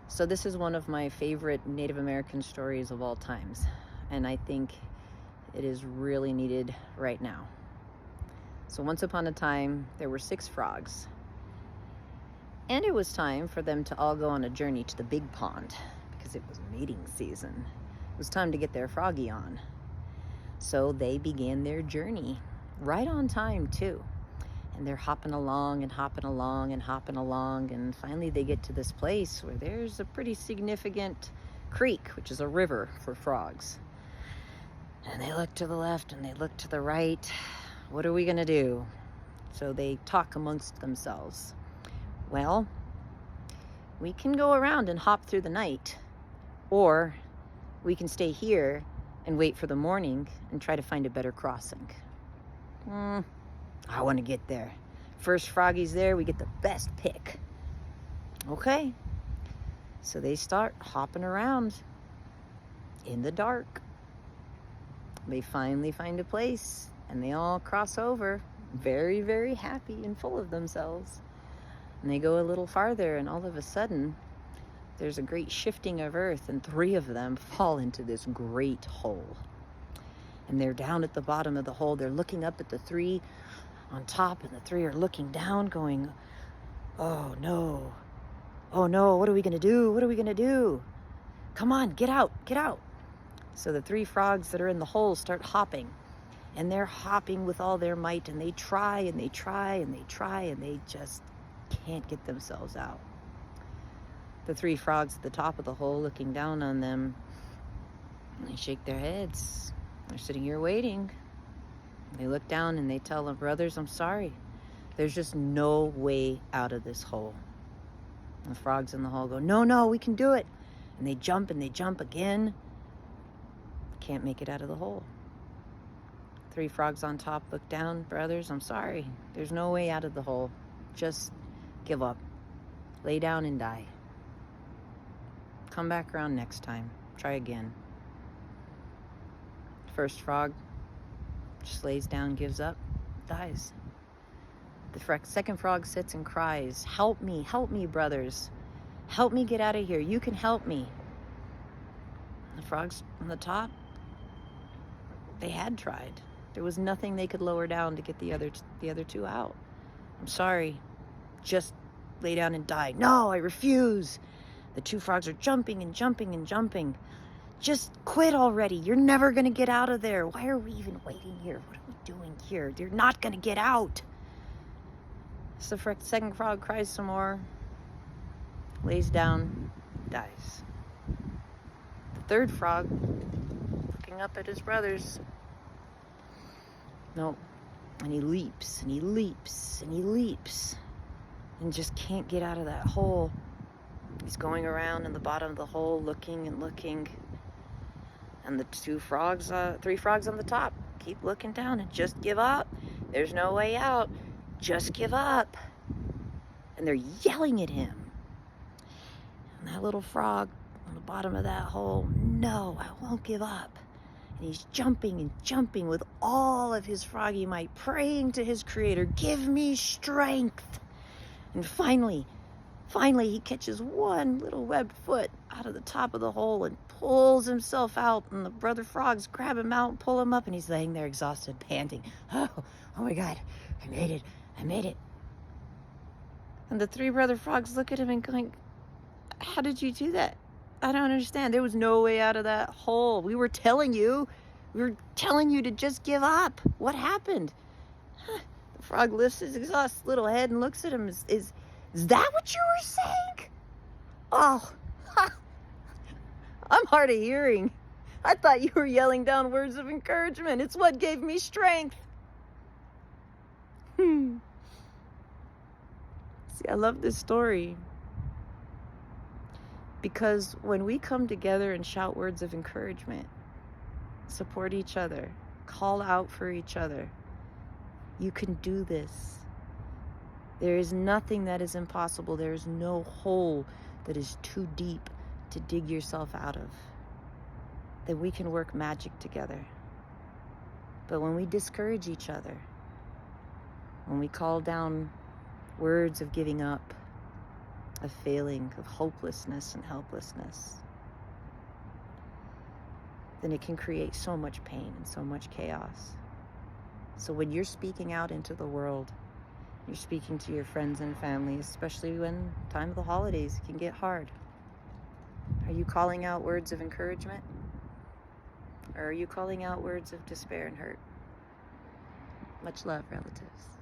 So this is one of my favorite Native American stories of all times, and I think it is really needed right now. So once upon a time, there were 6 frogs, and it was time for them to all go on a journey to the big pond because it was mating season. It was time to get their froggy on. So they began their journey right on time too. And they're hopping along and hopping along and hopping along. And finally, they get to this place where there's a pretty significant creek, which is a river for frogs. And they look to the left and they look to the right. What are we going to do? So they talk amongst themselves. Well, we can go around and hop through the night, or we can stay here and wait for the morning and try to find a better crossing. I want to get there. First froggy's there, we get the best pick. Okay. So they start hopping around in the dark. They finally find a place and they all cross over, very, very happy and full of themselves. And they go a little farther, and all of a sudden, there's a great shifting of earth, and 3 of them fall into this great hole. And they're down at the bottom of the hole. They're looking up at the 3 on top, and the 3 are looking down going, oh no, what are we gonna do? What are we gonna do? Come on, get out. So the 3 frogs that are in the hole start hopping, and they're hopping with all their might, and they try and they try and they try, and they just can't get themselves out. The 3 frogs at the top of the hole looking down on them, they shake their heads. They're sitting here waiting. They look down and they tell them, brothers, I'm sorry. There's just no way out of this hole. And the frogs in the hole go, no, we can do it. And they jump again. Can't make it out of the hole. 3 frogs on top look down, brothers, I'm sorry. There's no way out of the hole. Just give up. Lay down and die. Come back around next time. Try again. First frog just lays down, gives up, dies. The second frog sits and cries, help me, brothers. Help me get out of here. You can help me. The frogs on the top, they had tried. There was nothing they could lower down to get the other 2 out. I'm sorry. Just lay down and die. No, I refuse. The 2 frogs are jumping and jumping and jumping. Just quit already. You're never going to get out of there. Why are we even waiting here? What are we doing here? You're not going to get out. So the second frog cries some more, lays down, dies. The third frog, looking up at his brothers, no, and he leaps and he leaps and he leaps and just can't get out of that hole. He's going around in the bottom of the hole looking and looking. And the 3 frogs on the top keep looking down and just give up. There's no way out. Just give up. And they're yelling at him. And that little frog on the bottom of that hole, no, I won't give up. And he's jumping and jumping with all of his froggy might, praying to his creator, give me strength. And finally, he catches one little webbed foot out of the top of the hole and pulls himself out. And the brother frogs grab him out and pull him up. And he's laying there exhausted, panting. Oh my God, I made it. And the 3 brother frogs look at him and going, how did you do that? I don't understand. There was no way out of that hole. We were telling you to just give up. What happened? The frog lifts his exhausted little head and looks at him. Is that what you were saying? Oh, I'm hard of hearing. I thought you were yelling down words of encouragement. It's what gave me strength. See, I love this story because when we come together and shout words of encouragement, support each other, call out for each other, you can do this. There is nothing that is impossible. There is no hole that is too deep to dig yourself out of. That we can work magic together. But when we discourage each other, when we call down words of giving up, a feeling of hopelessness and helplessness, then it can create so much pain and so much chaos. So when you're speaking out into the world, you're speaking to your friends and family, especially when time of the holidays can get hard. Are you calling out words of encouragement? Or are you calling out words of despair and hurt? Much love, relatives.